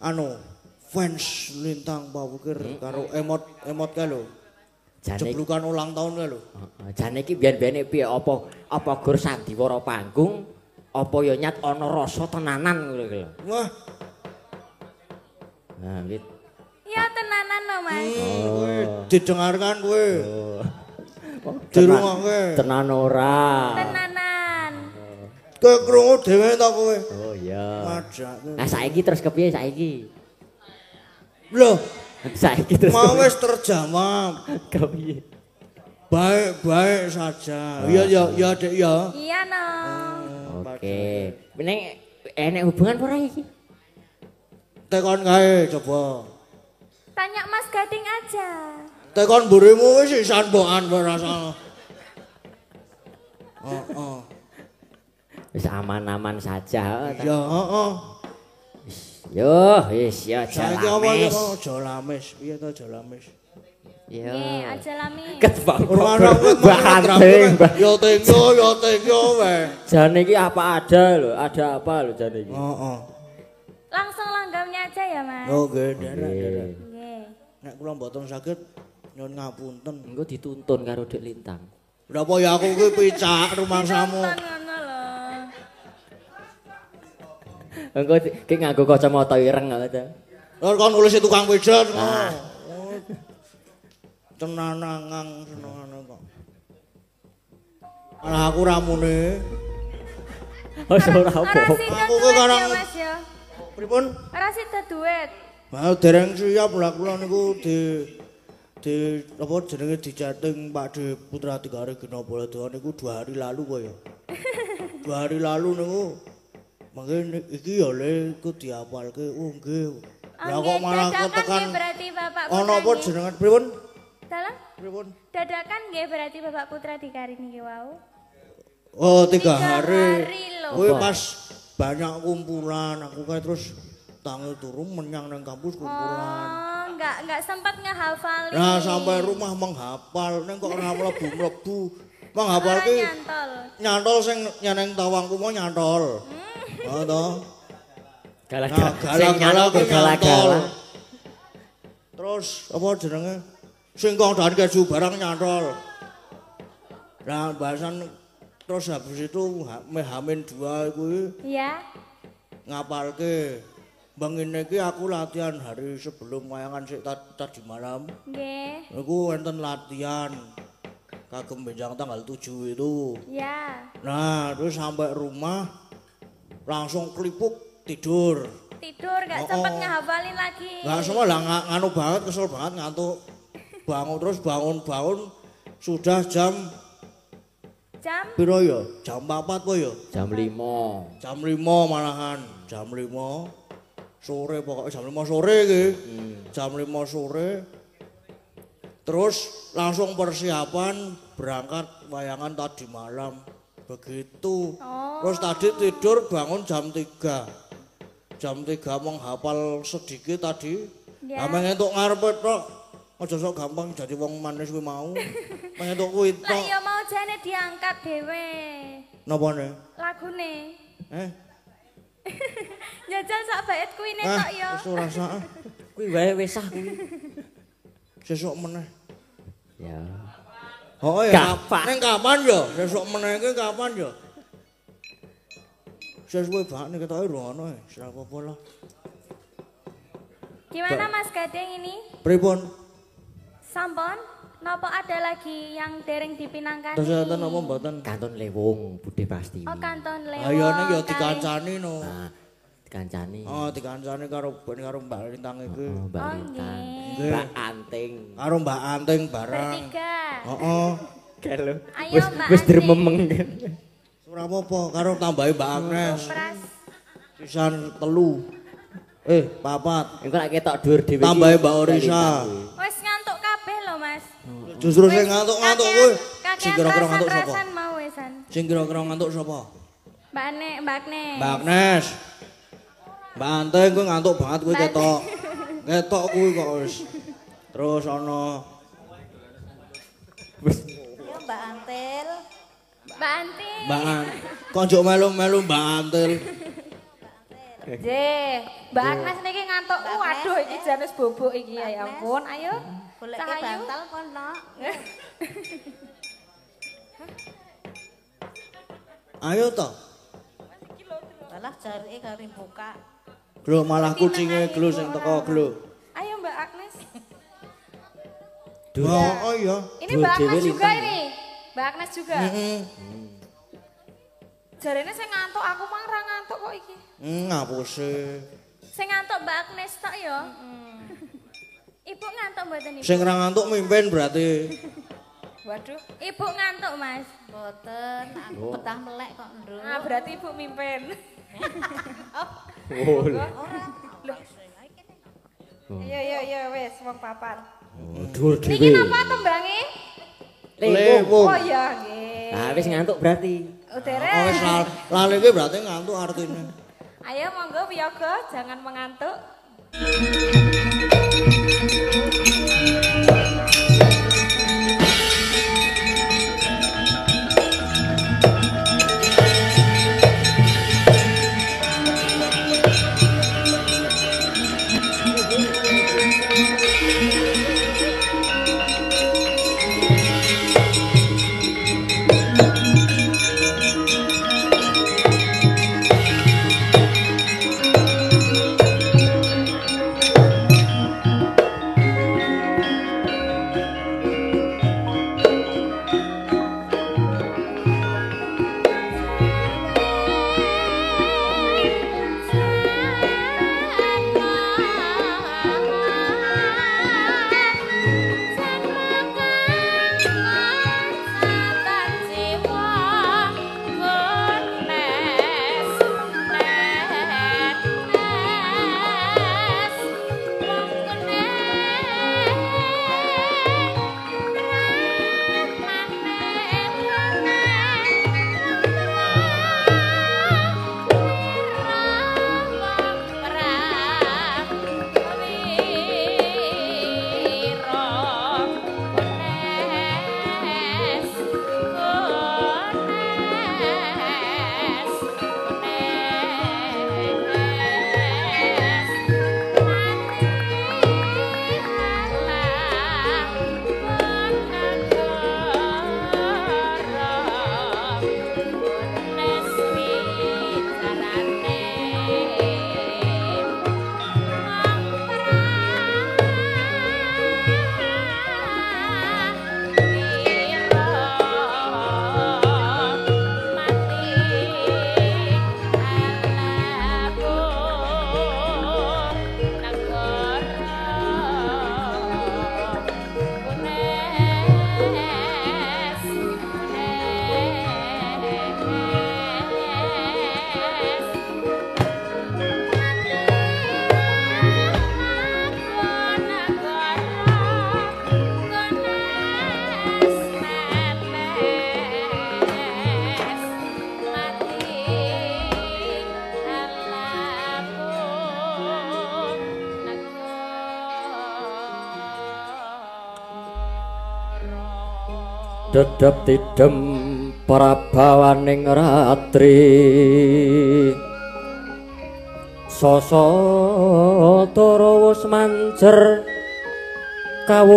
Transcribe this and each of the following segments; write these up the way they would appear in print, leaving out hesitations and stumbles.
anu fans Lintang Pawukir karo emot kae lho. Jeblukan ulang tahun kae lho. Jane iki biyen-biyene piye apa gur sandiwara panggung apa ya nyat ana rasa tenanan ngono iki lho. Wah. Nah, wit. Ya tenanan lho, Mas. Kowe didengarkan kowe. Dirungokke. Tenan ora. Tenanan. Kowe krungu dhewe ta kowe? Oh iya. Majake. Nah saiki terus kepiye saiki? Lho, Saiki terus mau wis terjawab. kepiye? Baik-baik saja. Iya ya Dek ya. Iya no. Oke. Ning enek hubungan ora iki? Tekon kae coba. Tanya Mas Gading aja. Tekon mburimu wis sisan mbokan ora salah. Heeh. Wis aman-aman saja. Ya heeh. Yo, wis ya Saiki apa jalames. kok jolames? Piye to jolames? Yo. Nggih, aja lami. Ketbang. Ora Bahanting. Yo tenggo wae. Jane iki apa ada lho, ada apa lho jane iki? Heeh. Langsung langgamnya aja ya, Mas. Oh, nggih, derek. Nggih. Nek kula mboten saged nyuwun ngapunten. Engko dituntun karo Dik Lintang. Lha apa ya aku kuwi picak rumangsamu. Nonton ngono lho. Engko ki nganggo kacamata ireng ngono ta. Lha kon nulis tukang pijat. Tenanangang senengane kok. Malah aku ramune. Oh, ora apa. Aku kok karang Mas ya. pripun? Ora sida duet. Mau dereng siap lah kula niku di apa jenenge dicating Pak De Putra Tigare Gena Baladwa niku 2 hari lalu kok ya. 2 hari lalu niku mangke iki ya le iku diapalke. Oh nggih. Lah kok malah ketekan Berarti Bapak ana apa jenengan pripun? Dalam? Pripun? Dadakan nggih berarti Bapak Putra Tigare niki wau. Oh 3 3 hari. hari lho. Kuwi pas banyak kumpulan aku kae terus tanggal turun menyang nang kampus kumpulan. Oh, enggak sempat ngehafalin. Nah, sampai rumah menghafal, neng kok ora mlebu-mlebu. Menghafal ki nyantol sing nyeneng tawangku mau nyantol. Heeh to. Galak-galak. Terus apa jenenge? Singkong dan keju barang nyantol. Nah, bahasan terus habis itu Hamin 2 kuwi Iya. ngapalke. Bangine iki aku latihan hari sebelum wayangan sik tadi malam. Nggih. Niku wonten latihan kagem benjang tanggal 7 itu. Ya. Nah, terus sampai rumah langsung kelipuk tidur. Tidur enggak sempat ngehafalin lagi. Enggak semua lah nganu banget, kesel banget ngantuk. Bangun terus bangun sudah jam piro ya? Jam 4 po ya? Jam 5. Jam 5 malahan, jam 5 sore pokoknya jam 5 sore iki. Jam 5 sore. Terus langsung persiapan berangkat wayangan tadi malam. Begitu. Terus tadi tidur bangun jam 3. Jam 3 menghafal sedikit tadi. Ya. Mengentuk ngarepe tok. Aja sok gampang jadi wong manis kuwi mau. Mengentuk kuwi tok. Lah ya mau jane diangkat dhewe. Napane? Lagune. Jajal sak bait kuwi nek tok ya. Wis ora sak. Kuwi wae wis sah kuwi. Sesuk meneh. Ya. Oh ya. Ning kapan ya? Sesuk meneh iki kapan ya? Sesuai banget nih ketoke rono ya. Ora apa-apa lah. Gimana Mas Gading ini? Pripun? Sampun? Napa ada lagi yang dereng dipinangkani? Terus enten apa mboten? Kanton Lewung, Bude Pasti. Oh, Kanton Lewong. Ayo nek ya dikancani no. Nah, dikancani. Oh, dikancani karo Mbak Lintang iki. Mbak Lintang. Nggih. Mbak Anting. Karo Mbak Anting barang. Bertiga. Heeh. Kalo. Ayo Mbak Wis Anting. dirememeng. Ora apa-apa karo tambahi Mbak Agnes. Pras. Sisan 3. 4. Engko nek ketok dhuwur dhewe. Tambahi Mbak Orisa. Wis ngantuk kabeh lho Mas. Justru sing ngantuk-ngantuk kuwi sing kira-kira ngantuk sapa? Rasan mau wesan. Sing kira-kira ngantuk sapa? Mbak Agnes. Mbak Agnes. Mbak Anting kuwi ngantuk banget kuwi ketok. Ketok kuwi kok wis. Terus ana Yo Mbak Antil. Mbak Antil. Mbak Kok njuk melu-melu Mbak Antil. Nggih, Mbak Agnes niki ngantuk. Waduh iki Janus bobok iki ya ampun. Ayo. Goleke bantal kono. Ayo toh. Alah jarike kari buka. Glo malah kucinge glo sing teko glo. Ayo Mbak Agnes. Oh iya. Ini Mbak Agnes juga ini. Mbak Agnes juga. Jarene sing ngantuk aku mah ora ngantuk kok iki. Ngapuse. Sing ngantuk Mbak Agnes tok ya. Ibu ngantuk mboten Ibu? Sing ora ngantuk mimpin berarti. Waduh, Ibu ngantuk Mas. Mboten, aku betah melek kok, Nduk. Ah, berarti Ibu mimpin. Oh. Iya wis wong papan. Dhuwur dhewe. Niki napa tembange? Lewung. Oh iya nggih. Nah, wis ngantuk berarti. Utere. Oh wis lali ki berarti ngantuk artine. Ayo monggo Wiyaga jangan mengantuk. Dedep tidem prabawaning ratri Sasa Tara wis manjer kawuryan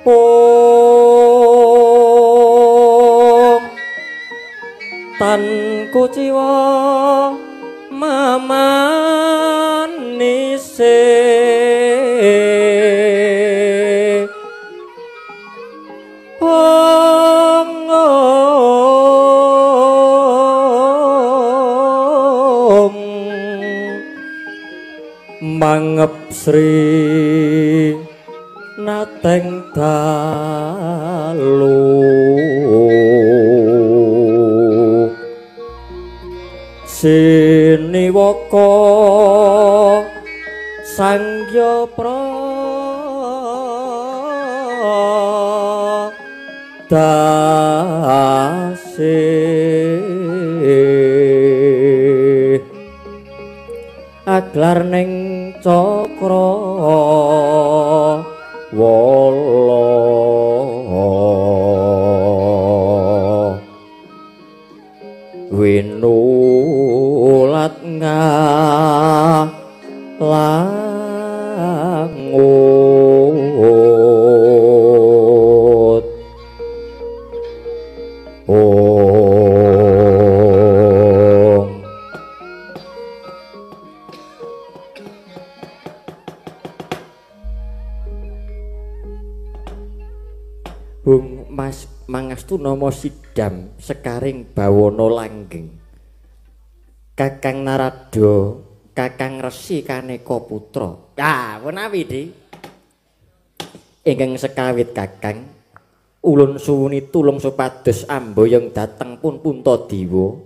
Om tan kuciwa mamanise Om mangep Sri nateng dalu Siniwaka Sangya Pradase aglar ning cakra wala ngalangut Bung Mas mangastu nama Sidam sekaring bawana langgeng Kakang Narada Kakang Resi Kaneka Putra. Menawi Di. Ingkang sekawit Kakang, ulun suwuni tulung supados amboyong dhateng pun Puntadewa.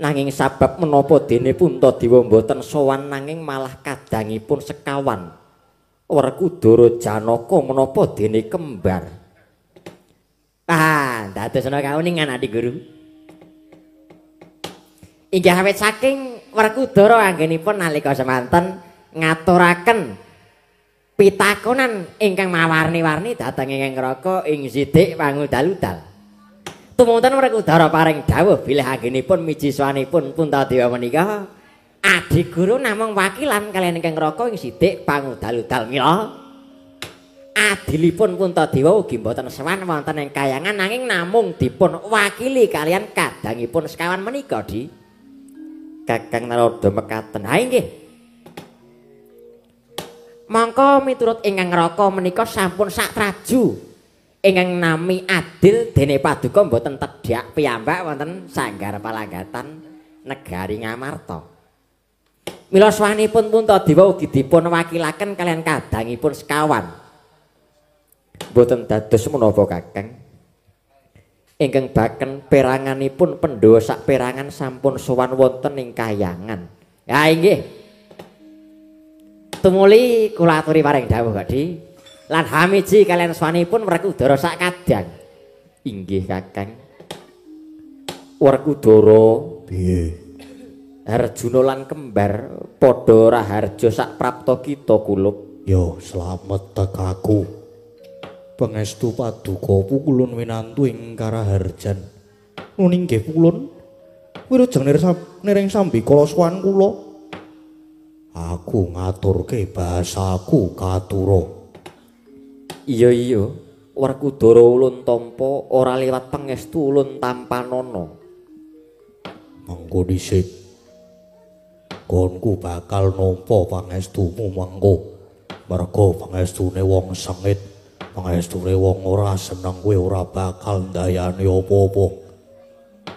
Nanging sabab menapa dene Puntadewa mboten sowan nanging malah kadangipun sekawan. Werkudara Janaka menapa dene kembar. Dadosna kauningan Adi Guru. Inggih awit saking Werkudara anggenipun nalika semanten ngaturaken pitakonan ingkang mawarni-warni dhateng ingkang Raka ing Sidik Pangudal-udal. Tumunten Werkudara paring dawuh bilih anggenipun miji swanipun Puntadewa menika Adi Guru namung wakilan kaliyan ingkang Raka ing Sidik Pangudal-udal. Mila adilipun Puntadewa ugi mboten sowan wonten ing kayangan nanging namung dipun wakili kaliyan kadangipun sekawan menika Di. Kakang Narada mekaten. Inggih. Mangka miturut ingkang Raka menika sampun satraju ingkang nami adil dene paduka mboten tedhak piyambak wonten sanggar palanggatan negari Ngamarta. Mila swanipun Puntadewa ugi dipun wakilaken kaliyan kadangipun sekawan. Mboten dados menapa Kakang. Ingkang baken peranganipun Pandhawa sak perangan sampun sowan wonten ing kayangan. Inggih. Tumuli kula aturi paring dawuh Di. Lan hamiji kalian swanipun Werkudara sak kadang. Inggih Kakang. Werkudara Piye? Arjuna lan kembar padha raharja sak prapta kita kulup. Yo slamet tekaku. Pangestu paduka pukulun winantu ing Karaharjan. Nuning nggih pukulun. Wirujeng nering sambikala sowan kula. Aku ngaturke bahasaku katura. Iya. Werkudara ulun tampa ora liwat pangestu ulun tampanana. Mangko dhisik. Konku bakal nampa pangestumu mangko. Merga pangestune wong sengit. Pangestune wong ora seneng kowe ora bakal ndayani apa-apa.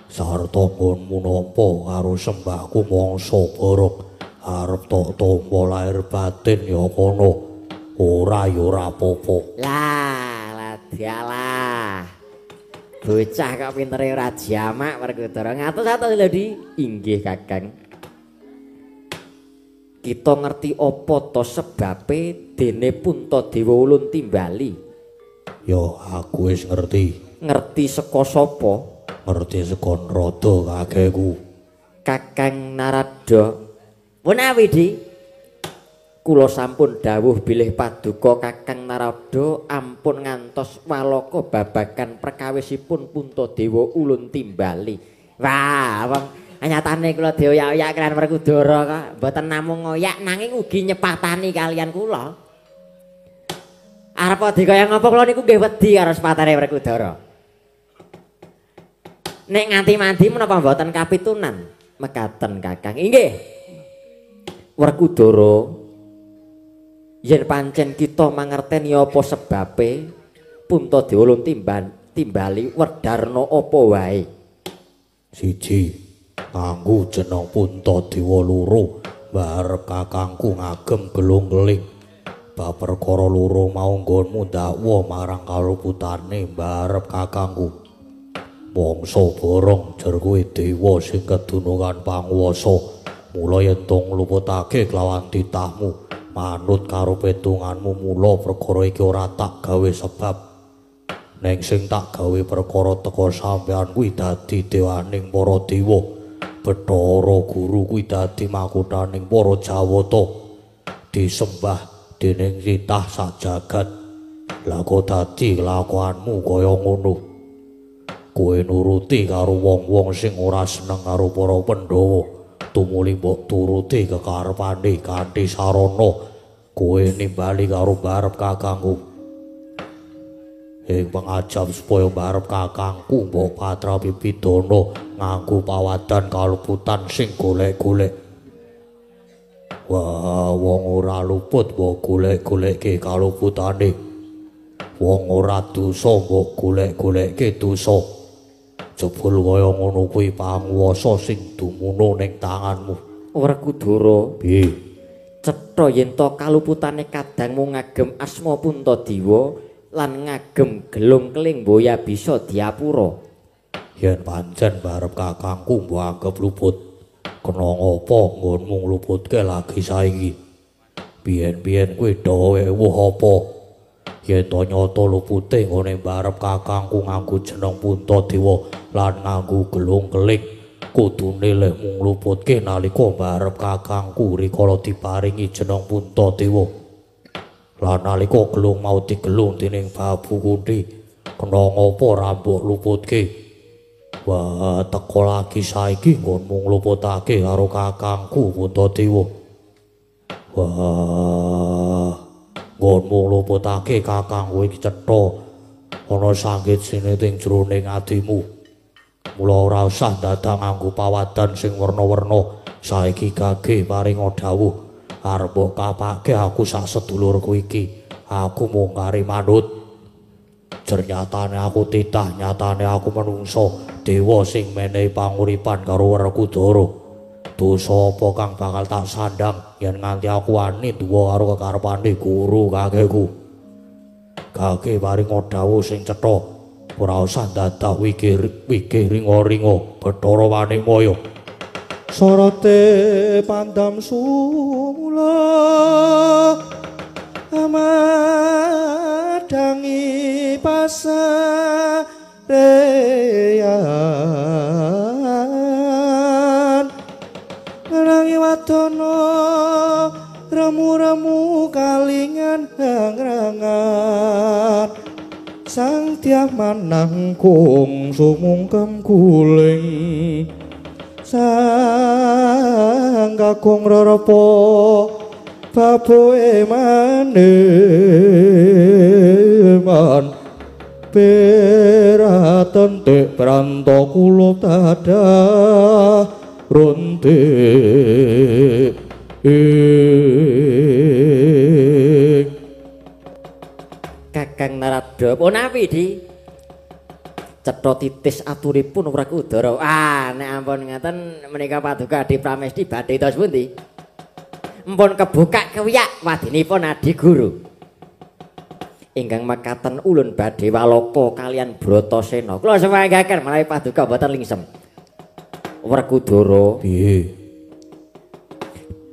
Sarta nggonmu nampa karo sembahku mangsa bareng arep tok tampa lair batin ya kono. Ora ya ora apa-apa. Lah dialah. Bocah kok pintere ora jamak Werkudara. Ngatos-atos lho Di. Inggih Kakang. Kita ngerti apa to sebabe dene Puntadewa ulun timbali. Yo aku wis ngerti. Ngerti saka sapa? Ngerti saka Narada kakekku. Kakang Narada. Menawi Di. Kula sampun dawuh bilih paduka Kakang Narada ampun ngantos walaka babagan perkawisipun Puntadewa ulun timbali. Wah, wong nyatane kula dioyak-oyak kalian Werkudara kok mboten namung ngoyak nanging ugi nyepatani kalian kula. Arep dikaya ngapa kula niku nggih wedi karo sepatane Werkudara. Nek nganti mandi menapa mboten kapitunan? Mekaten Kakang. Inggih. Werkudara yen pancen kita mangerteni apa sebabe Puntadewa ulun timbali Werdarna apa wae. Siji nganggo jeneng Puntadewa loro barep kakangku ngagem gelung-geling bab perkara loro mau nggonmu dakwa marang kaluputane barep kakangku mangsa borong jer kowe dewa sing kedunungan panguwasa mula yen tong luputake kelawan titahmu manut karo petunganmu mula perkara iki ora tak gawe sebab neng sing tak gawe perkara teka sampean kuwi dadi dewaning para dewa Bathara Guru kuwi dadi makuthaning para Jawata disembah dening titah sak jagat. Lah kok dadi kelakuanmu kaya ngono. Kowe nuruti karo wong-wong sing ora seneng karo para Pandhawa. tumuli mbok turuti kekarepane kanthi sarana kowe nimbali karo barep kakangku. Ing pangajap supaya barep kakangku mbok Patra Pipidana nganggo pawadan kaluputan sing golek-golek. Wah, wong ora luput mbok golek-golekke kaluputane. Wong ora dosa mbok golek-golekke dosa. Jebul kaya ngono kuwi panguwasa sing dumunung ning tanganmu. Werkudara, Piye? cetha yen to kaluputane kadangmu ngagem asma Puntadewa lan ngagem gelung keling boya bisa diapura. Yen pancen barep kakangku mbok anggap luput, kena ngapa nggonmu ngluputke lagi saiki? Biyen-biyen kuwi dawe ewuh apa? Yen to nyata lupute nggone barep kakangku nganggo jeneng Puntadewa lan nganggo gelung keling, kudune leh mung ngluputke nalika barep kakangku rikala diparingi jeneng Puntadewa. Lan nalika gelung mau digelung dening Babu Kunthi, kena ngapa ora mbok luputke? Wah, teko lagi saiki nggonmu ngluputake karo kakangku Puntadewa. Wah, nggonmu ngluputake kakangku iki cetha ana sanggit sineting jroning atimu. Mula ora usah dadak nganggo pawadan sing werna-werna. Saiki gage paring dawuh. Arep mbok kapake aku sak sedulurku iki. Aku mung kari manut. Ternyatane aku titah, nyatane aku menungso, dewa sing menehi panguripan karo Werkudara. Dosa apa kang bakal tak sandang yen nganti aku wani duwa karo kekarepane guru kakekku. Kake paring dawuh sing cetha, ora usah dadak wikir ringo-ringo Bathara Wanikmaya. Sorote pandam sumula amadangi pasareyan rangi wadana ramu-ramu kalingan hangrangan sang tiah manangkung sumungkem guling sang kakung rarapa baboe maneman peraten tek pranto kula tadah ronte Kakang Narada punapi di cetha titis aturipun Werkudara. Nek ampun ngaten menika paduka Adi Pramesti badhe tos pundi? Mpun kebuka kewiyak wadinipun Adi Guru. Ingkang mekaten ulun badhe walaka kalian Bratasena. Kula semangaken menawi paduka boten lingsem. Werkudara, piye?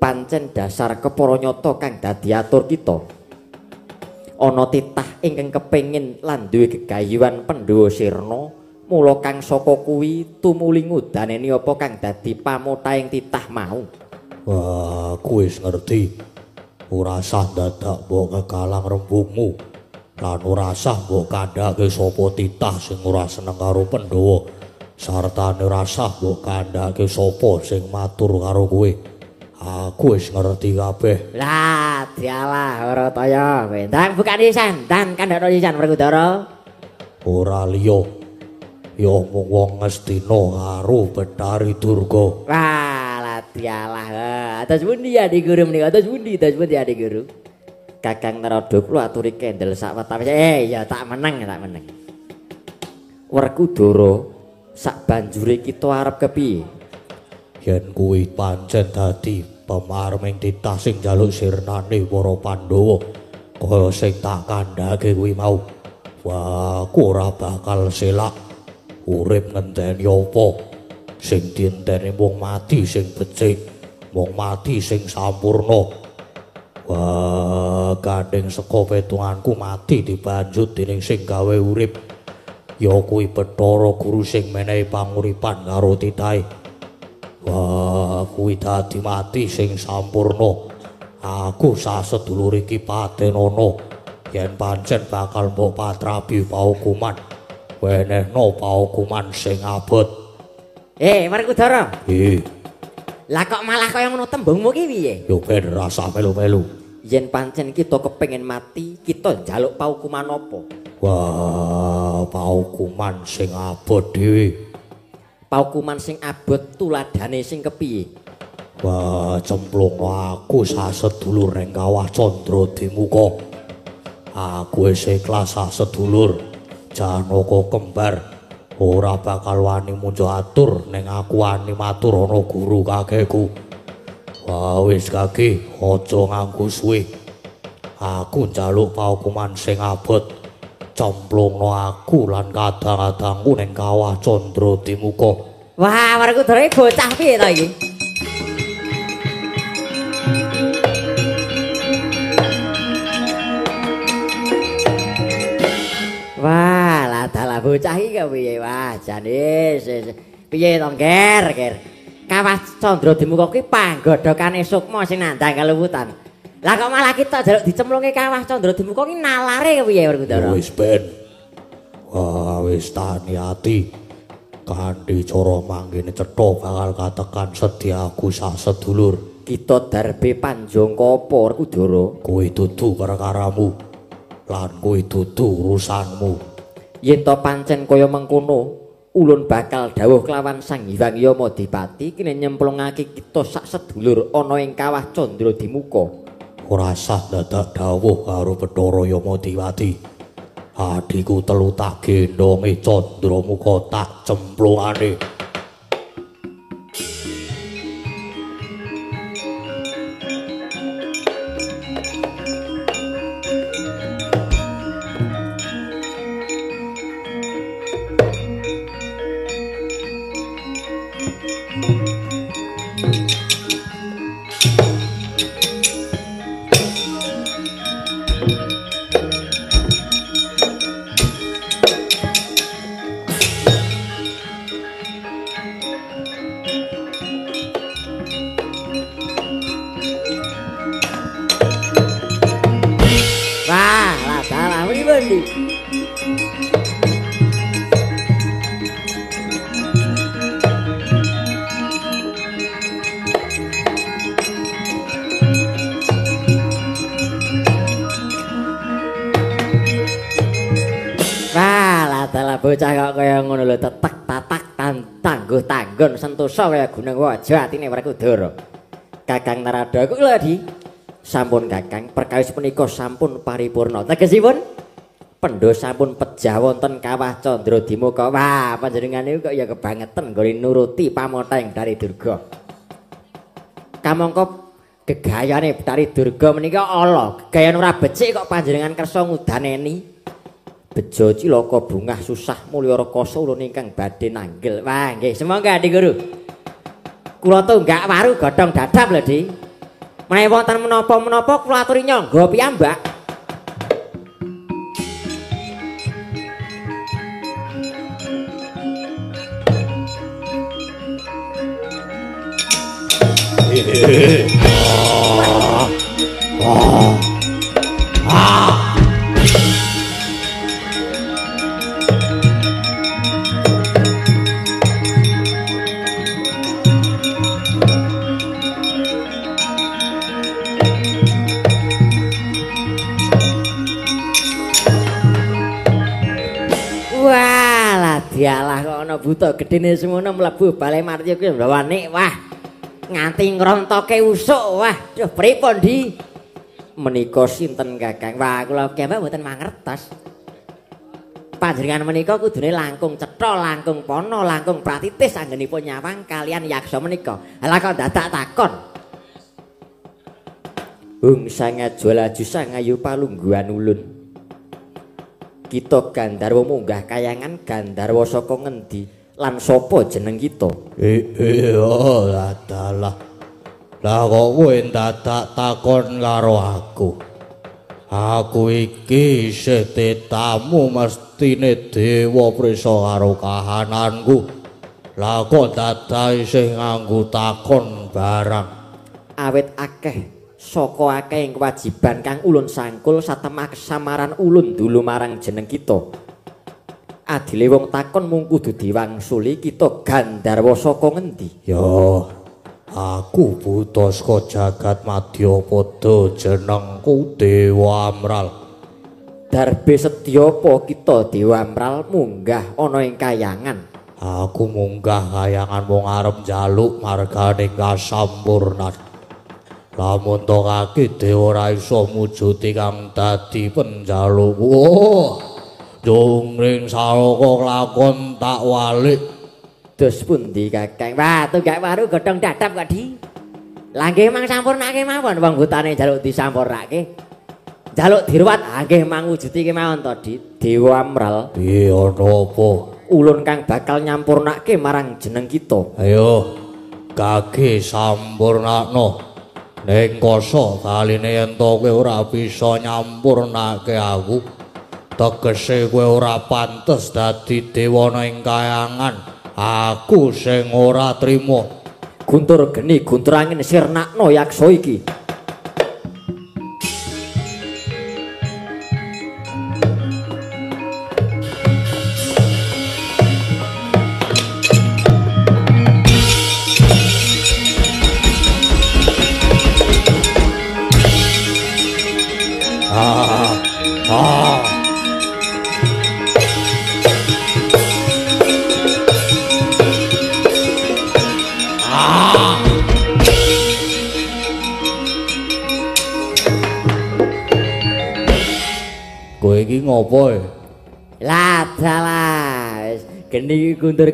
Pancen dasar kepara nyata kang dadi atur kita. Ana titah ingkang kepengin lan duwe gegayuhan Pandhawa sirna, mula kang saka kuwi tumuli ngudaneni apa kang dadi pamuthaing titah mau. Wah, aku wis ngerti. Ora usah dadak mbok kekalang rembugmu. Lan ora usah mbok kandhake sapa titah sing ora seneng karo Pandhawa. Sartane ora usah mbok kandhake sapa sing matur karo kowe. Aku wis ngerti kabeh. Lah, dialah Barataya. Ndang bukan isan, ndang kandhana isan Werkudara. Ora liya. Ya mung wong Ngastina karo Bathari Durga. Wah, lah dialah. Atus pundi Adi Guru menika? Atus pundi Adi Guru? Kakang Narada kula aturi kendel sak wetawis. Ya tak meneng. Werkudara, sak banjure kita arep kepiye? Yen kuwi pancen dadi pemarming titah sing njaluk sirnane para Pandhawa kaya sing tak kandhake kuwi mau. Wah, aku ora bakal selak urip ngenteni apa sing dienteni mung mati sing becik, mung mati sing sampurna. Wah, gandeng saka petunganku mati dibanjut dening sing gawe urip. Ya kuwi Bathara Guru sing menehi panguripan karo titahe. Wah, kuwi dadi mati sing sampurna. Aku sasedulur iki patenana yen pancen bakal mbok patrapi paukuman. Wenehna paukuman sing abot. Werkudara. Lah kok malah kaya ngono tembungmu ki piye? Yo ben rasa melu-melu. Yen pancen kita kepengin mati, kita njaluk paukuman apa? Wah, paukuman sing abot dhewe. Paukuman sing abot tuladane sing kepiye? Wah, cemplung aku sasedulur ning kawah Candra Dimuka. Aku wis ikhlas sasedulur. Janaka kembar ora bakal wani munjo atur ning aku wani matur ana guru kakekku. Wah, wis kaki, aja nganggo suwe. Aku njaluk paukuman sing abot. Cemplungno aku lan kadang-kadangku ning kawah Candra Dimuka. Wah, Werkudara bocah piye to iki? Wah, lah dalah bocah iki piye? Wah, jane piye to, Ger? Kawah Candra Dimuka kuwi panggodhokane Sukma sing nandhang kelewutan. Lah kok malah kita jaluk dicemplunge kawah Candra Dimuka ki nalare piye, Werkudara? Wis ben. Wah, wis tani ati. Kanthi cara manggene cetha bakal katekan sediaku sasedulur. Kita darbe panjangka apa, Werkudara? Kowe dudu perkaramu. Lan kowe dudu urusanmu. Yen to pancen kaya mengkono, ulun bakal dawuh kelawan Sang Hyang Yamadipati kene nyemplungake kita sak sedulur ana ing kawah Candra Dimuka. Ora sah dadak dawuh karo Bathara Yamadipati. Adhiku telu tak gendhonge Candramuka tak cemplungane. Bocah kok kaya ngono lho, tetek tatak tangguh tanggon sentosa kaya gunung waja atine Werkudara. Kakang Narada kok lho Di. Sampun Kakang, perkawis punika sampun paripurna. Tegesipun pendho sampun pejah wonten kawah Candra Dimuka. Wah, panjenengan niku kok ya kebangetan nggone nuruti pamoteng dari Durga. Kamangka gegayane Betari Durga menika ala, gegayan ora becik kok panjenengan kersa ngudaneni. Bejo cilaka bungah susah mulya rekasa ulun ingkang badhe nanggil. Wah, nggih, semangga Di Guru. Kula tunggak waru godhong dadap lho, Di. Menawi wonten menapa-menapa kula aturi nyangga piyambak. Dialah kok ana buta gedene semono mlebu Balai Martya kuwi mlawane. Wah, nganti ngrontoke usuk. Wah, duh pripun Di? Menika sinten Kakang? Wah, kula piyambak mboten mangertos. Panjenengan menika kudune langkung cetha, langkung pono, langkung pratitis anggenipun nyawang kalian yaksa menika. Lah kok dadak takon? Hung sangaju laju sangayu palungguhan ulun. Kita Gandharwa munggah kayangan Gandharwa saka ngendi lan sapa jeneng kita? Iya, dalah. Lah kok kowe dadak takon karo aku. Aku iki isih tetamu mestine dewa prisa karo kahananku. Lah kok dadak isih nganggo takon barang. Awit akeh saka akeh kewajiban kang ulun sangkul satemah kesamaran ulun dulu marang jeneng kita. Adile wong takon mung kudu diwangsuli kita Gandharwa saka ngendi? Yo, Aku buta saka jagat Madyapada jenengku Dewa Amral. Darbe sedyapa kita Dewa Amral munggah ana ing kayangan. Aku munggah kayangan mung arep njaluk margane kasampurnan. Lamun to kaki dewa ora iso mujuti kang dadi penjalukku. Jungring saloka lakon tak walik. Dos pundi Kakang? Wah, tunggak waru godhong dadap kok Di. Lah nggih mang sampurnake mawon wong hutane njaluk disampurnake. Njaluk diruwat nggih mang wujuti kemawon to Di. Dewa Amral. Piye ana apa? Ulun kang bakal nyampurnake marang jeneng kita. Ayo kaki sampurnakno. Ning koso kaline yen to kowe ora bisa nyampurnake aku. Tegese kowe ora pantes dadi dewana ing kayangan. Aku sing ora trima. Guntur geni guntur angin sirnakno yaksa iki. Kowe iki ngopo? Lah dalah wis geni guntur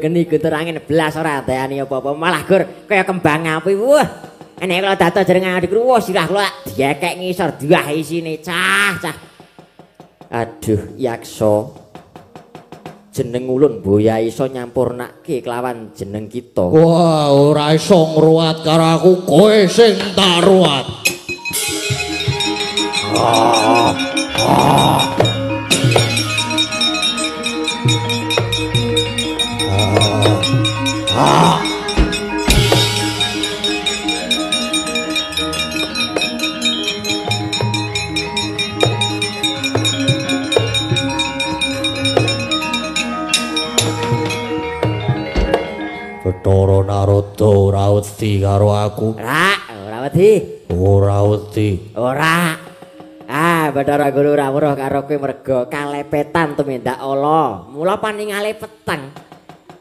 angin belas ora dayani apa-apa malah gur kaya kembang api. Wah enek kula dados jeneng adikku wah sirah kula diekek ngisor diwah isine cah. Aduh yaksa jeneng ulun boya iso nyampurnake kelawan jeneng kita. Wah ora iso ngruwat karo aku, kowe sing tak ruwat. Bathara Narada ora wedi karo aku. Ora wedi. Ora wedi. Ora. Bathara Guru ora weruh karo kowe merga kalepetan tumindak ala. Mula paningale peteng.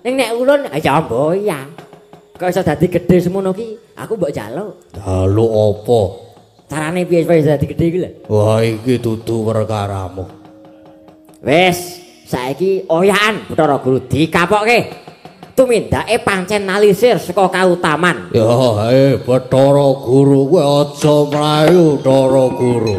Ning nek ulun ya mboya. Kok iso dadi gedhe semono ki? Aku mbok jaluk. Jaluk apa? Carane piye supaya iso dadi gedhe iki lho? Wah iki dudu perkaramu. Wis, saiki oyakan Bathara Guru dikapokke. Tumindake pancen nalisir saka kautaman. Ya, Bathara Guru kowe aja mlayu, Bathara Guru.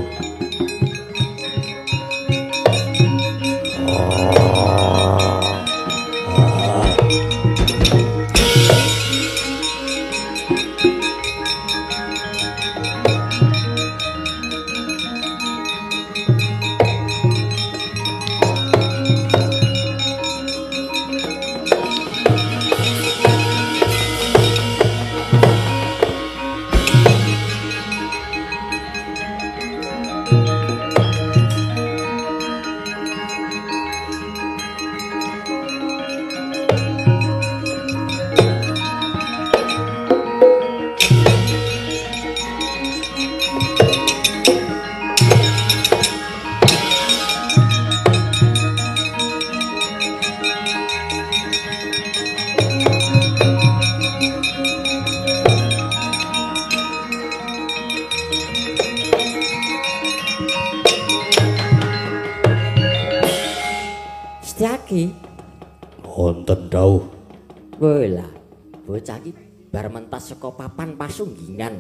Setyaki. Wonten dawuh. Wela, bocah iki bar mentas saka papan pasunggingan.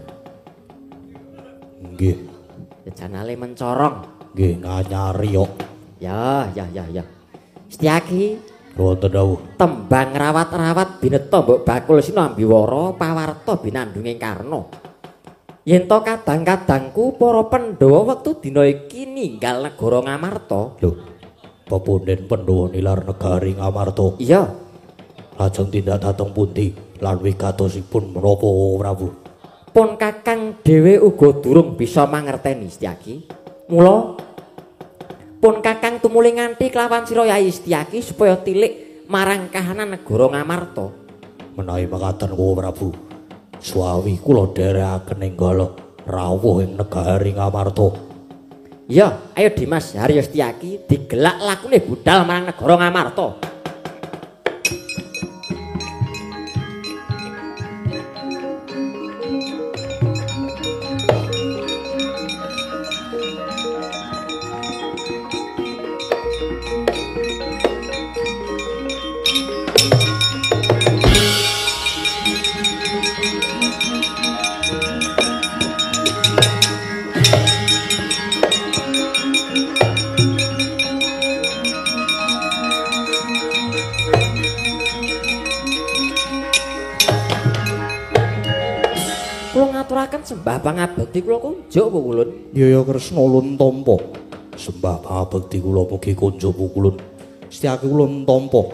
Nggih. Janale mencorong. Nggih nganyari kok. Ya. Setyaki. Wonten dawuh. Tembang rawat-rawat bineta mbok bakul sina ambiwara pawarta binandunging Karna. Yen to kadang-kadangku para Pandhawa wektu dina iki ninggal negara Ngamarta. Lho, pepunden Pandhawa nilar negari Ngamarta. Iya. Lajeng tindak dhateng pundi lan wigatosipun menapa Prabu? Pun Kakang dhewe uga durung bisa mangerteni Setyaki. Mula pun Kakang tumuli nganti kelawan sira Yai Setyaki supaya tilik marang kahanan negara Ngamarta. Menawi mekaten Prabu, Suawi kula dherekaken enggal rawuh ing negari Ngamarta. Ya, ayo Dimas Haryo Setyaki digelak lakune budal marang negara Ngamarta. Ngaturaken sembah pangabekti kula kunjuk apa kulun? Ya Kresna ulun tampa. Sembah pangabekti kula mugi kunjuk pukulun. Setyaki ulun tampa.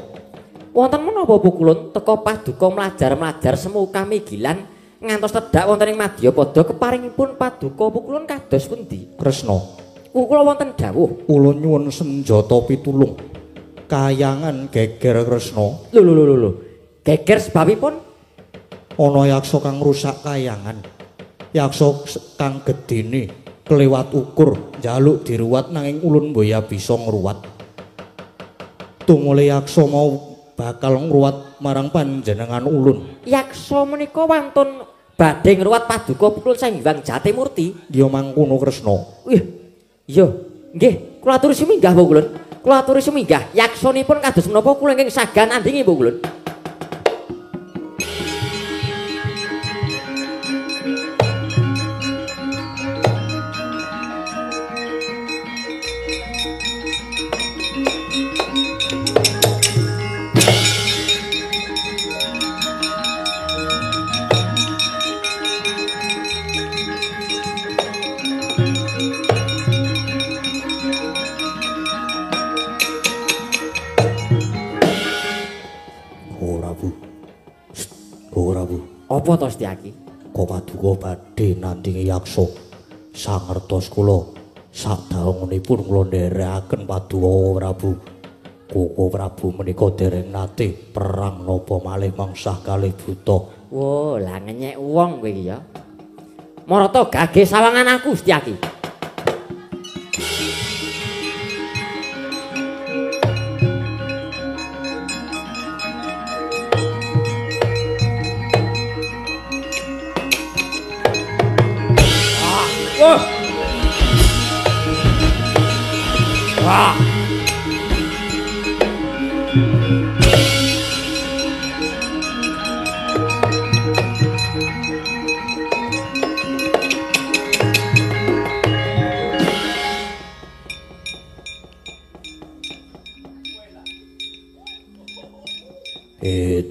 Wonten menapa pukulun teka paduka mlajar-mlajar semu kamigilan ngantos tedhak wonten ing Madyapada keparingipun paduka pukulun kados pundi? Kresna, kula wonten dawuh. ulun nyuwun senjata pitulung. Kayangan geger Kresna. Lho. Geger sebabipun Ana yaksa kang ngrusak kayangan. Yaksa kang gedene kelewat ukur njaluk diruwat nanging ulun mboya bisa ngruwat. Tumule yaksa mau bakal ngruwat marang panjenengan ulun. yaksa menika wantun badhe ngruwat paduka pukulun Sang Hyang Jatimurti. Ya mangkono Kresna. Wih, iya, nggih, kula aturi suminggah pukulun. Kula aturi suminggah. Yaksanipun kados menapa kula ingkang sagan andingi pukulun. Apa to Setyaki? Kok paduka badhe nandingi yaksa. Sangertos kula sadawangunipun kula nderekaken paduka Prabu. Koko Prabu menika dereng nate perang napa malih mengsah kalih buta. Wo, lah ngenyek wong kowe iki ya. Marata gage sawangan aku Setyaki. Wah.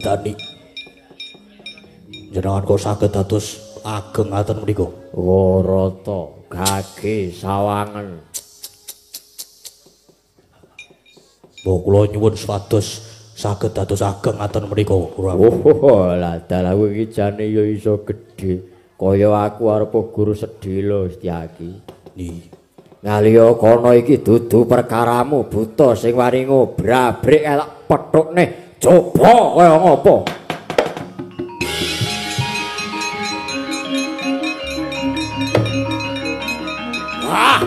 Tani jenengan kok saged dados ageng ngaten mriku. Warata gage sawangan. Mbok kula nyuwun supados saged dados ageng ngaten mriku. Oh, lah dalah kowe iki jane ya iso gedhe. Kaya aku arep guru sedhela Setyaki. Nggih. Ngaliya kono iki dudu perkaramu buta sing wani ngobrabrik elek pethukne coba kaya ngopo. Wah.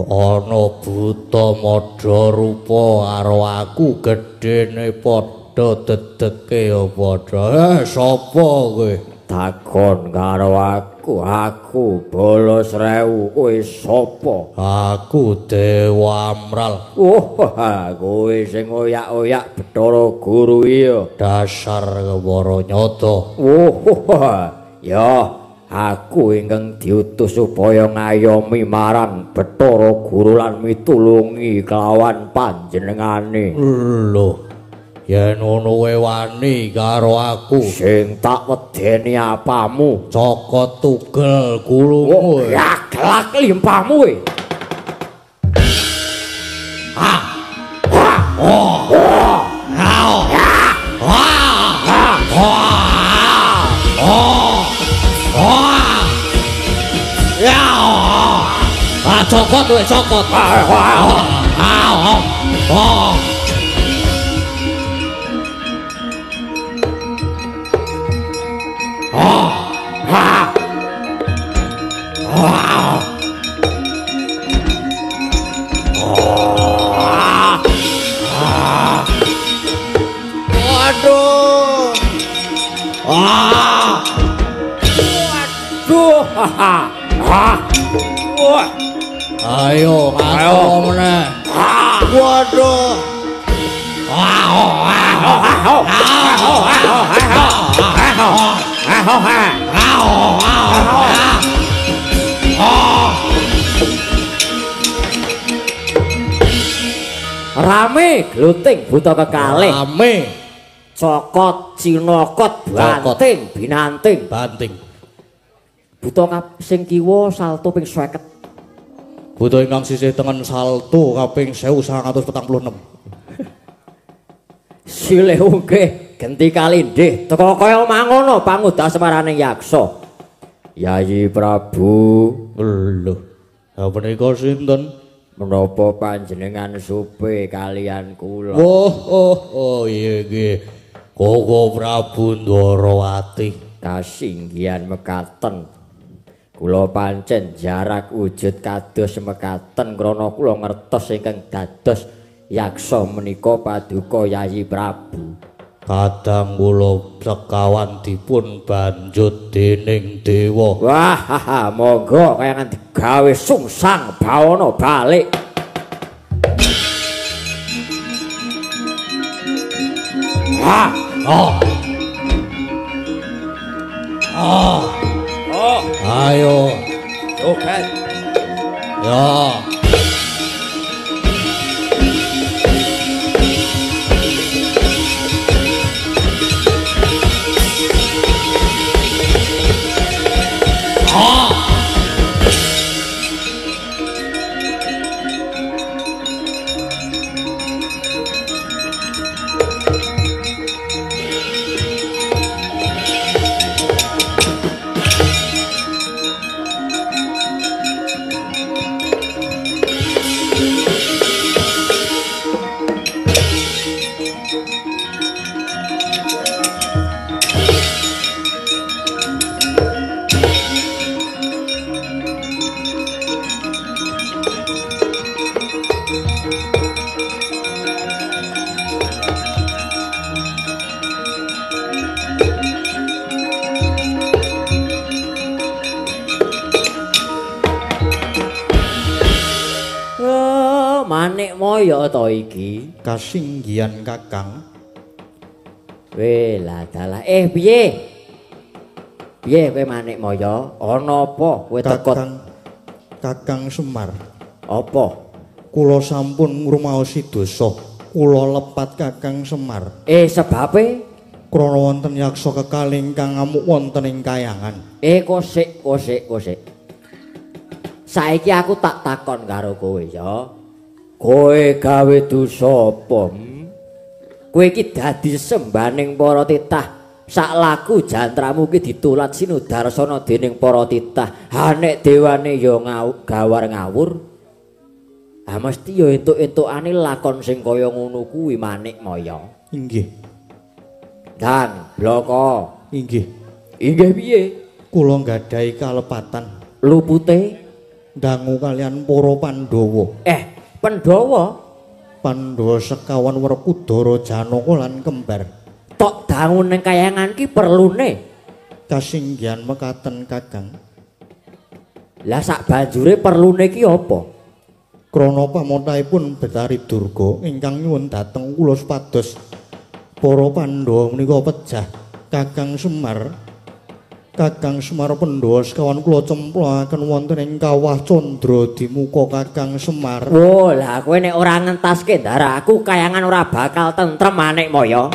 Ana buta apa karo aku gedene padha dedeke ya padha. Sapa kowe? Takon karo aku Bolos Rewu, kowe sapa? Aku Dewa Amral. Oh, kowe sing oyak-oyak Bathara Guru iya. Dasar kewara nyata. Oh, ya aku ingkang diutus supaya ngayomi marang Bathara Guru lan mitulungi kelawan panjenengane. Lho, yen ngono kowe wani karo aku. Sing tak wedeni apamu? Cokot tugel gulumu. Ya kelak limpahmu kowe. Cokot kowe cokot. Waduh. Ayo, meneh. Waduh. Rame gluting buta kekalih. Rame. Cokot, cinokot, banting, binanting. Banting. Buta sing kiwa salto ping 50. Buta ingkang sisih tengen salto kaping 1946. Silih nggih genti kalindih teka kaya mangono pangudah semaraning yaksa. Yayi Prabu. Lho. Ha menika sinten? Menapa panjenengan supe kalian kula? Oh, iya nggih. Koko Prabu Ndwarawati. Kasinggihan mekaten. Kula pancen jarak wujud kados mekaten krana kula ngertos ingkang dados yaksa menika paduka Yayi Prabu. Kadang kula sekawan dipun banjut dening dewa. Wah, monggo kaya digawe sungsang bawana balik. Ayo. Joget. Ya. Manik moyo to iki. Kasinggihan Kakang. Lah dalah piye? Piye kowe Manik moyo? Ana apa kowe teko? Kakang Semar. Apa? Kula sampun ngrumaosi dosa. Kula lepat Kakang Semar. Sebabe Krana wonten yaksa kekalih ingkang ngamuk wonten ing kayangan. Kosik. Saiki aku tak takon karo kowe ya. Kowe gawe dosa apa? Kowe iki dadi sembaning para titah. Sak laku jantramu iki ditulat sinudarsana dening para titah. Ha nek dewane ya gawar ngawur. Ha mesti ya entuk-entukane lakon sing kaya ngono kuwi Manik Maya. Inggih. Dan bloko. Inggih. Inggih piye? Kula nggadahi kalepatan Lupute dangu kalian para Pandhawa. Pandhawa Pandhawa sekawan Werkudara Janaka lan kembar. Tok dangun ning kayangan ki perlune. Kasinggihan mekaten Kakang. Lah sak banjure perlune ki apa? Krana pamontahipun Betari Durga ingkang nyuwun dhateng kula supados para Pandhawa menika pejah Kakang Semar Pandhawa sekawan kula cemplaken wonten ing kawah Candra Dimuka Kakang Semar. Oh, lah kowe nek ora ngentaske darahku kayangan ora bakal tentrem manik moyo.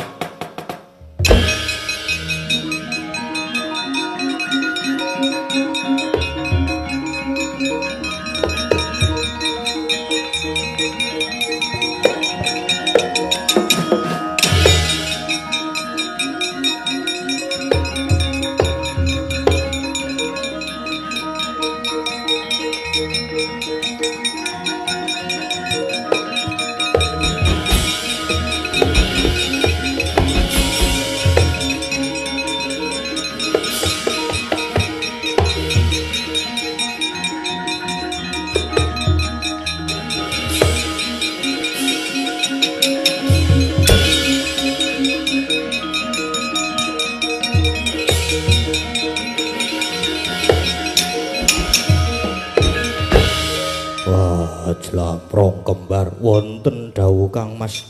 Jlamprong kembar wonten dawuh Kang Mas.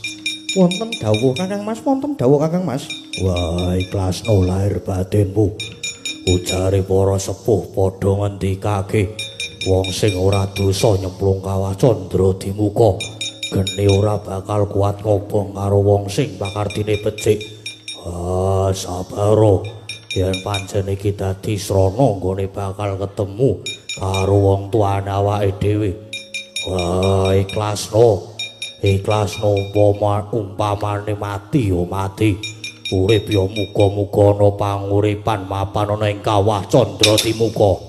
Wonten dawuh Kakang Mas, wonten dawuh Kakang Mas. Wah, ikhlasno lahir batinmu. Ujare para sepuh padha ngendikake wong sing ora dosa nyemplung kawah Candra Dimuka geni ora bakal kuat ngobong karo wong sing pakartine becik. Ah, sabaro. Yen pancen iki dadi srana nggone bakal ketemu karo wong tuane awake dhewe. Wah, ikhlasno umpamane mati yo mati, urip yo muga-muga ana panguripan mapan ana ing kawah Candra Dimuka.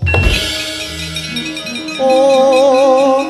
Oh.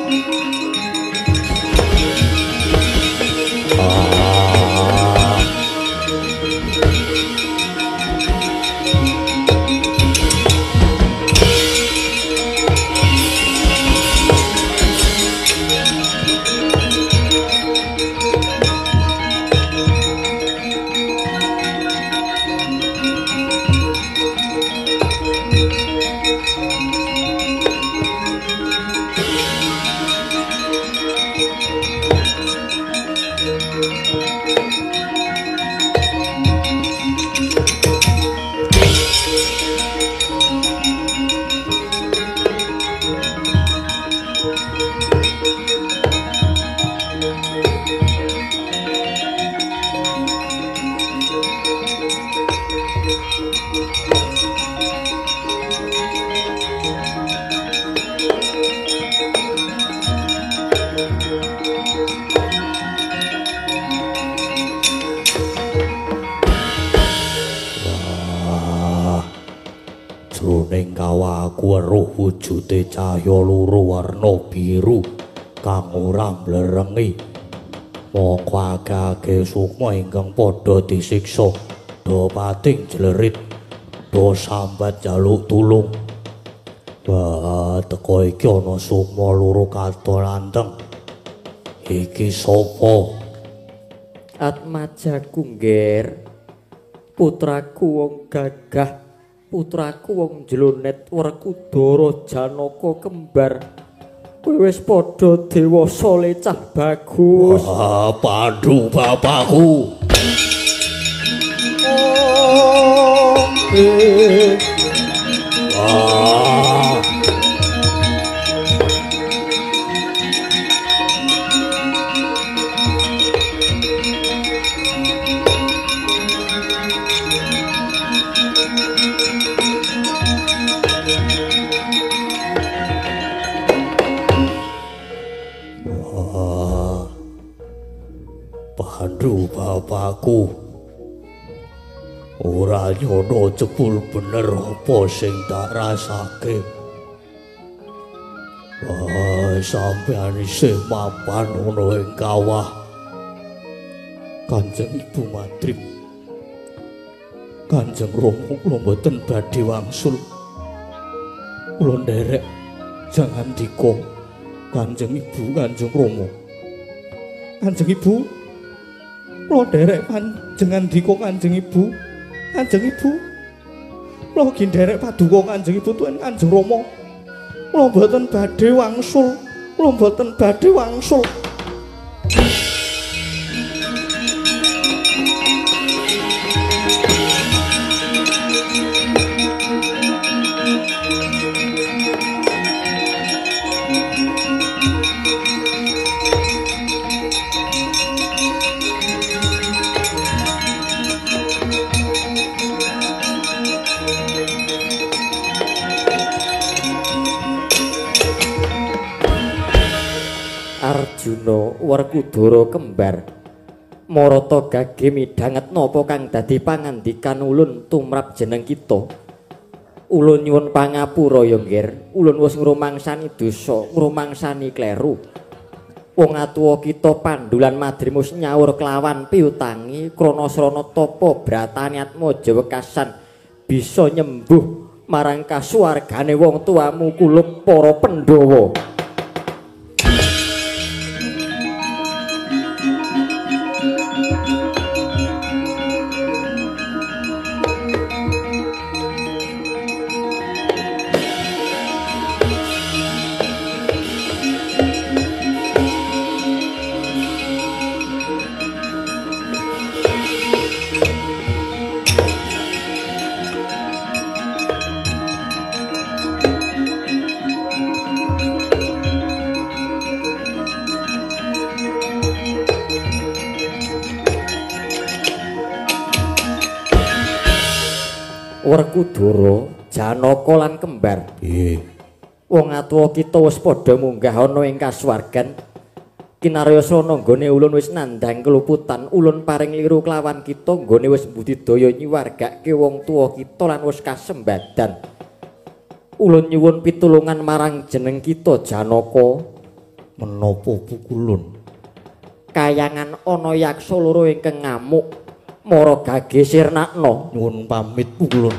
Jroning kawah aku weruh wujude cahya loro warna biru kang ora mblerengi. Mongko akeh sukma ingkang padha disiksa, do pating jlerit, do sambat jaluk tulung. Wah, teko iki ana sukma loro katon anteng. Iki sapa? Atmajaku ngger. Putraku wong gagah. Putraku wong jlonet Werkudara Janaka kembar. Kowe wis padha dewasa lecah bagus. Ah, Pandhu bapakku. Ah. Pandhu bapakku, ora nyono jebul bener apa sing tak rasake. Wah, sampeyan isih mapan ana ing kawah. Kanjeng Ibu Matrip, Kanjeng Rama kula mboten badhe wangsul. Kula nderek jangan dika Kanjeng Ibu Kanjeng Rama. Kanjeng Ibu. Kula derek panjenengan dika Kanjeng Ibu. Kanjeng Ibu. Kula ugi derek paduka Kanjeng Ibu tuwin Kanjeng Rama. Kula mboten badhe wangsul. Kula mboten badhe wangsul. Arjuna Werkudara kembar Marata gage midhanget napa kang dadi pangandikan ulun tumrap jeneng kita. Ulun nyuwun pangapura ya nggir, ulun wis ngrumangsani dosa, ngrumangsani kleru. Wong atuwa kita Pandhulan Madrimus nyaur kelawan piutangi krana srana tapa bratane Atmaja wekasan bisa nyembuh marang kasuwargane wong tuamu kulup para Pandhawa. Werkudara, Janaka lan kembar. Piye? Wong atuwa kita wis padha munggah ana ing kasuwargan. Kinarya srana nggone ulun wis nandhang keluputan, ulun paring liru kelawan kita nggone wis budidaya nyuwargake wong tuwa kita lan wis kasembadan. Ulun nyuwun pitulungan marang jeneng kita Janaka. Menapa pukulun? Kayangan ana yaksa loro ingkang ngamuk. Mara gage sirnakna. Nyuwun pamit pukulun.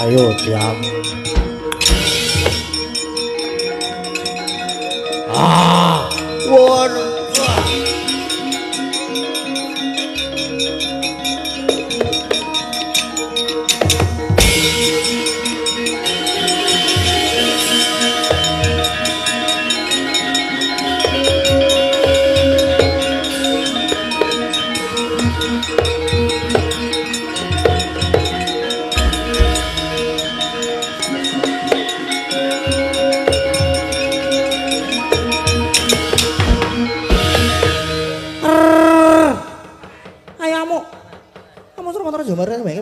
Ayo jam. Waduh.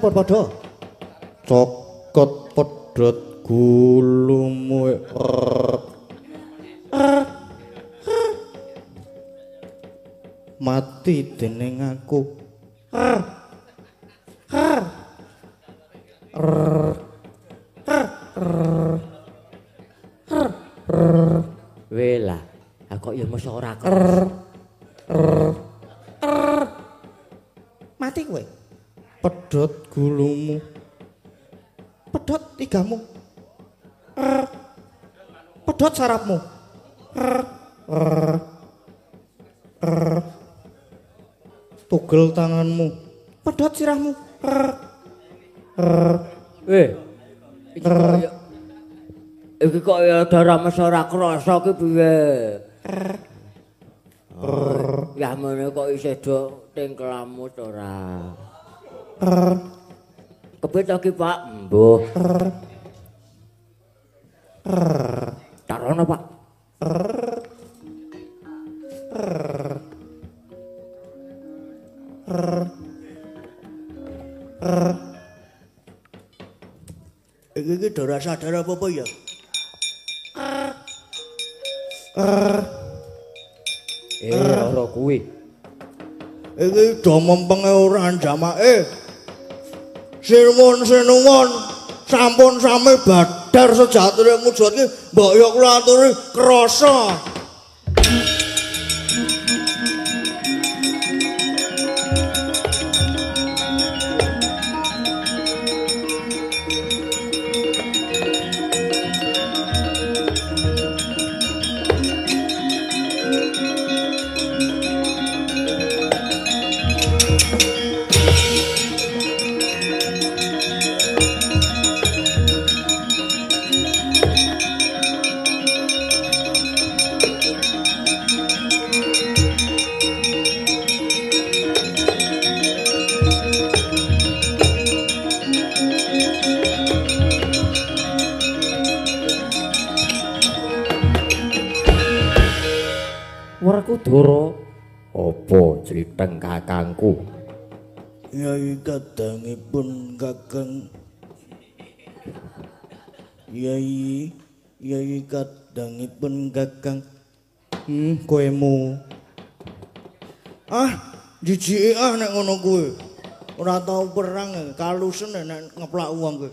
Padha cokot pedhot gulumu mati dening aku Wela, aku ya mesti ora mati kowe. Pedhot gulumu. Pedhot tigamu. Pedhot sarapmu. Tugel tanganmu. Pedhot sirahmu. Iki kok ya darames ora krasa ki piye? Ya mene kok isih do tingkelamu to ora. Kepit to ki Pak? Mbuh. Tarono Pak. Iki ora sadar apa-apa ya? Ora kuwi. Iki do mempenge ora jamake. Sinuwun sampun sami badar sejatine mujud ki mbok yo kula aturi krasa. Werkudara, apa criteng kakangku? Yai kadangipun Kakang. Yai kadangipun Kakang. Koemu. Jijike nek ngono kuwi. Ora tau perang, kalusen nek ngeplak wong kuwi.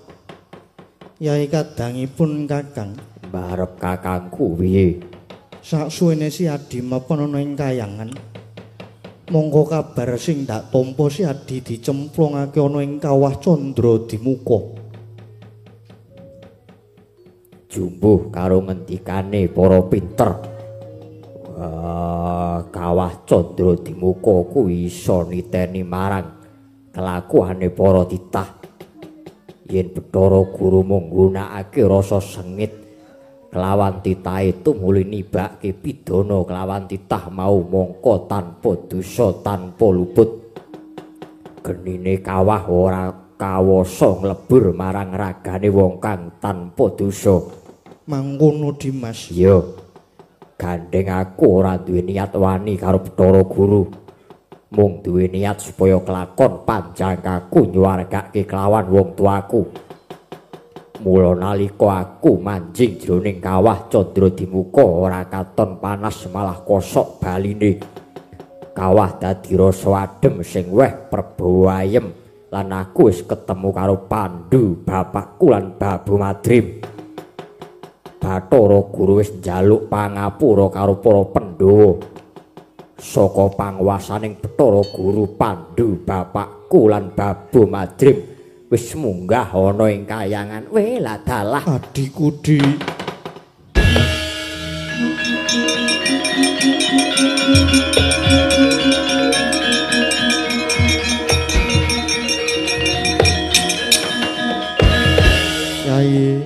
Yai kadangipun Kakang. Mbarep kakangku piye? Saksuwene si Adi mapan ana ing kayangan. Monggo kabar sing dak tampa si Adi dicemplungake ana ing kawah Candra Dimuka. Jumbuh karo ngendikane para pinter. Kawah Candra Dimuka kuwi iso niteni marang kelakuane para titah. Yen Bathara Guru menggunakake rasa sengit kelawan titah itu muli nibake pidana kelawan titah mau mongko tanpa dosa tanpa luput. Genine kawah ora kawasa nglebur marang ragane wong kang tanpa dosa. Mangkono Dimas. Iya. Gandeng aku ora duwe niat wani karo Bathara Guru. Mung duwe niat supaya kelakon panjangkaku nyuwargake kelawan wong tuaku. Mula nalika aku manjing jroning kawah Candra Dimuka ora katon panas malah kosok baline. Kawah dadi rasa adem sing weh prabawa ayem lan aku wis ketemu karo Pandhu bapakku lan Babu Madrim. Bathara Guru wis njaluk pangapura karo para Pandhawa. Saka panguwasaning Bathara Guru, Pandhu bapakku lan Babu Madrim wis munggah ana ing kayangan. Weh lah dalah Adiku Di. Yai,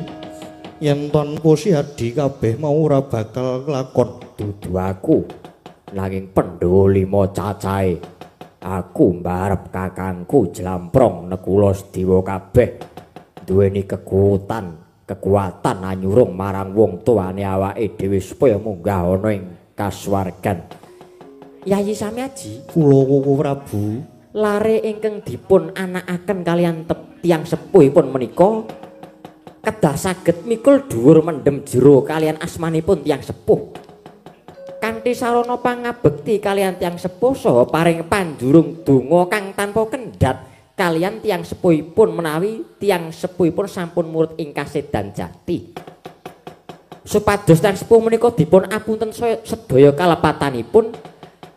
yen tanpa si Adi kabeh mau ora bakal kelakon. Dudu aku nanging Pandhawa 5 cacahe. Aku mbarep kakangku jlamprong nekula Sedewa kabeh duweni kekuatan anyurung marang wong tuane awake dhewe supaya munggah ana ing kasuwargan. Yayi sami aji Kula Koko Prabu lare ingkang dipun anakaken kalian tiyang sepuhipun menika kedah saged mikul dhuwur mendem jero kalian asmanipun tiyang sepuh. Kanthi sarana pangabekti kalian tiyang sepuh saha paring panjurung donga kang tanpa kendhat kalian tiyang sepuhipun menawi tiyang sepuhipun sampun murid ing kasedan jati. Supados tiyang sepuh menika dipun apunten sedaya kalepatanipun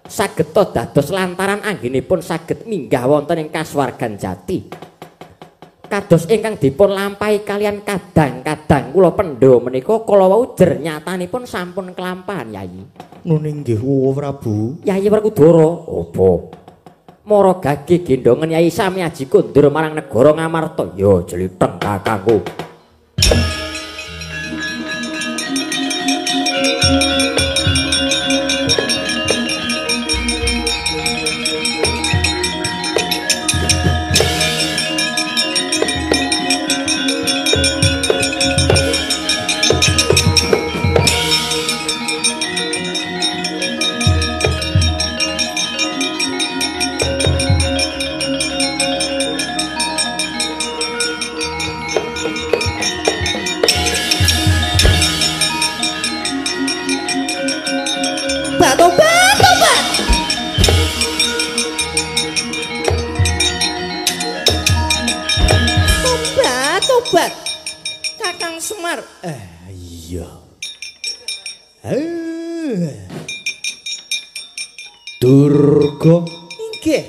sageta dados lantaran anggenipun saged minggah wonten ing kasuwargan jati. Kados ingkang dipun lampahi kalian kadang-kadang kula Pandhawa menika kala wau jer nyatanipun sampun kelampahan Yayi. nuning nggih Koko Prabu. Yayi Werkudara. Apa? Mara gage gendongen Yai Sami Aji kondur marang negara Ngamarta. Ya jlitheng kakangku. Tobat Kakang Semar. Iya. Durga, Inggih.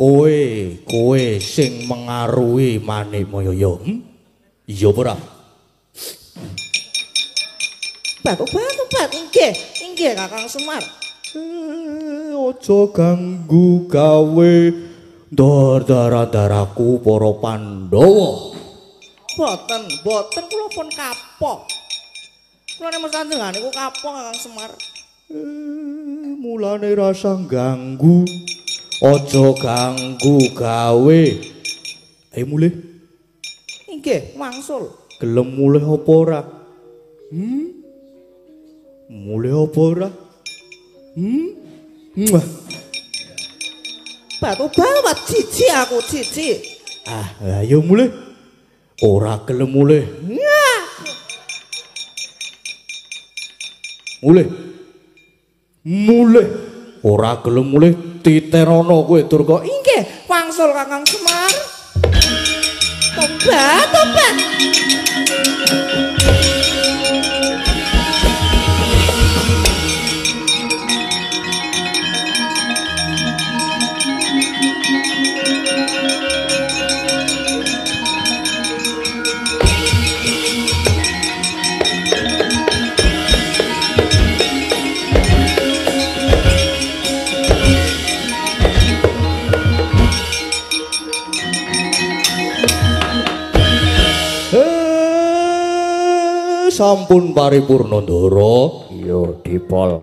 kowe sing mengaruhi Manikmaya ya. Iya apa ora? Tobat inggih. Inggih Kakang Semar. Aja ganggu gawe ndara-ndaraku para Pandhawa. Boten kula pun kapok. Kula nek sanjengane niku kapok Kakang Semar. Mulane rasa ganggu. Aja ganggu gawe. Ayo mulih. Inggih, wangsul. Gelem mulih apa ora? Mulih apa ora? Tobat cici aku cici. Ayo mulih. Ora gelem mulih. Mulih. Ora gelem mulih titerono kowe Durga. Inggih, wangsul Kakang Semar. Tobat. Sampun paripurna Ndara. Iya dipol.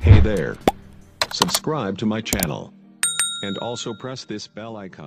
Hey there. Subscribe to my channel. And also press this bell icon.